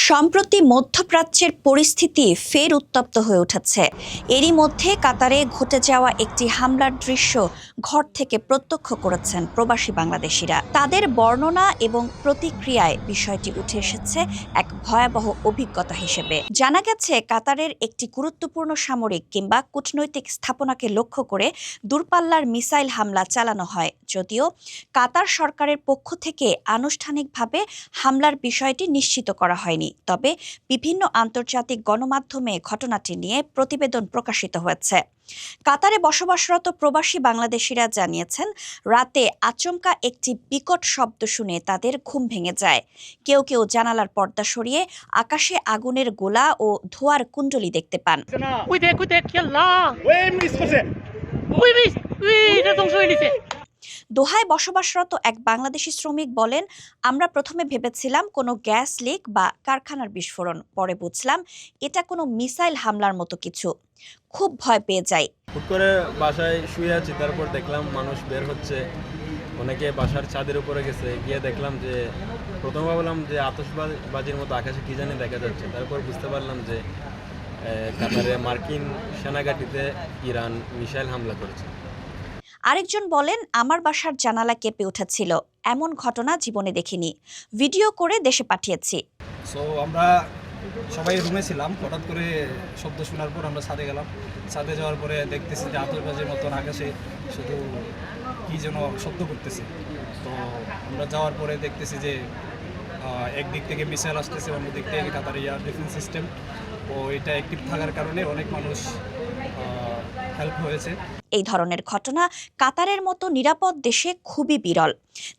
সম্প্রতি মধ্যপ্রাচ্যের পরিস্থিতি ফের উত্তপ্ত হয়ে উঠেছে। এরই মধ্যে কাতারে ঘটে যাওয়া একটি হামলার দৃশ্য ঘর থেকে প্রত্যক্ষ করেছেন প্রবাসী বাংলাদেশিরা। তাদের বর্ণনা এবং প্রতিক্রিয়ায় বিষয়টি উঠে এসেছে এক ভয়াবহ অভিজ্ঞতা হিসেবে। জানা গেছে, কাতারের একটি গুরুত্বপূর্ণ সামরিক কিংবা কূটনৈতিক স্থাপনাকে লক্ষ্য করে দূরপাল্লার মিসাইল হামলা চালানো হয়। যদিও কাতার সরকারের পক্ষ থেকে আনুষ্ঠানিকভাবে হামলার বিষয়টি নিশ্চিত করা হয়নি, তবে বিভিন্ন আন্তর্জাতিক গণমাধ্যমে ঘটনাটি নিয়ে প্রতিবেদন প্রকাশিত হয়েছে। কাতারে বসবাসরত প্রবাসী বাংলাদেশিরা জানিয়েছেন, রাতে আচমকা একটি বিকট শব্দ শুনে তাদের ঘুম ভেঙে যায়। কেউ কেউ জানালার পর্দা সরিয়ে আকাশে আগুনের গোলা ও ধোঁয়ার কুণ্ডলী দেখতে পান। দোহায় বসবাসরত এক বাংলাদেশি শ্রমিক বলেন, আমরা প্রথমে ভেবেছিলাম কোনো গ্যাস লিক বা কারখানার বিস্ফোরণ, পরে বুঝলাম এটা কোনো মিসাইল হামলার মতো কিছু। খুব ভয় পেয়ে যাই। হুট করে বাসায় শুয়ে আছি, তারপর দেখলাম মানুষ বের হচ্ছে, অনেকে বাসার ছাদের উপরে গেছে, গিয়ে দেখলাম যে প্রথমে ভাবলাম যে আতশবাজির মতো আকাশে কি জানি দেখা যাচ্ছে, তারপর বুঝতে পারলাম যে কাতারে মার্কিন সেনাঘাঁটিতে ইরান মিসাইল হামলা করেছে। আরেকজন বলেন, আমার বাসার জানালা কেঁপে উঠেছিল, এমন ঘটনা জীবনে দেখিনি, ভিডিও করে দেশে পাঠিয়েছি। আমরা সবাই রুমে ছিলাম, হঠাৎ করে শব্দ শোনার পর আমরা ছাদে গেলাম। ছাদে যাওয়ার পরে দেখতেছি যে আতশবাজির মতন আকাশে শুধু কি যেন শব্দ করতেছে। তো আমরা যাওয়ার পরে দেখতেছি যে একদিক থেকে মিসাইল আসতেছে, অন্য দিক থেকে কাতার এয়ার ডিফেন্স সিস্টেম। ও এটা অ্যাক্টিভ থাকার কারণে অনেক মানুষ হেল্প হয়েছে। এই ধরনের ঘটনা কাতারের মতো নিরাপদ দেশে খুবই বিরল।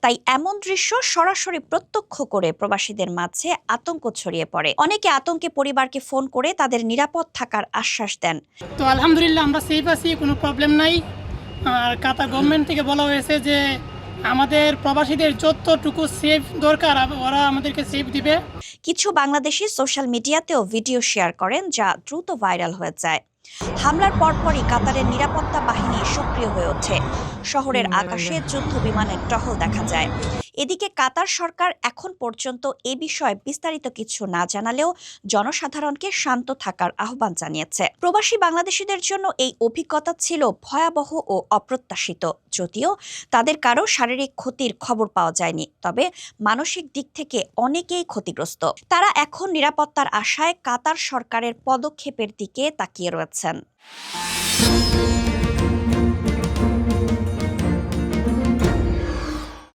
তাই এমন দৃশ্য সরাসরি প্রত্যক্ষ করে প্রবাসীদের মাঝে আতঙ্ক ছড়িয়ে পড়ে। অনেকে আতঙ্কে পরিবারকে ফোন করে তাদের নিরাপদ থাকার আশ্বাস দেন। তো আলহামদুলিল্লাহ আমরা সেফ আছি, কোনো প্রবলেম নাই। আর কাতার গভর্নমেন্ট থেকে বলা হয়েছে যে আমাদের প্রবাসীদের যতটুকু সেফ দরকার ওরা আমাদেরকে সেফ দিবে। কিছু বাংলাদেশি সোশ্যাল মিডিয়াতেও ভিডিও শেয়ার করেন, যা দ্রুত ভাইরাল হয়ে যায়। হামলার পরপরই কাতারের নিরাপত্তা বাহিনী সক্রিয় হয়ে ওঠে। শহরের আকাশে যুদ্ধ বিমানের টহল দেখা যায়। এদিকে কাতার সরকার এখন পর্যন্ত এ বিষয়ে বিস্তারিত কিছু না জানালেও জনসাধারণকে শান্ত থাকার আহ্বান জানিয়েছে। প্রবাসী বাংলাদেশিদের জন্য এই অভিজ্ঞতা ছিল ভয়াবহ ও অপ্রত্যাশিত। যদিও তাদের কারো শারীরিক ক্ষতির খবর পাওয়া যায়নি, তবে মানসিক দিক থেকে অনেকেই ক্ষতিগ্রস্ত। তারা এখন নিরাপত্তার আশায় কাতার সরকারের পদক্ষেপের দিকে তাকিয়ে রয়েছেন।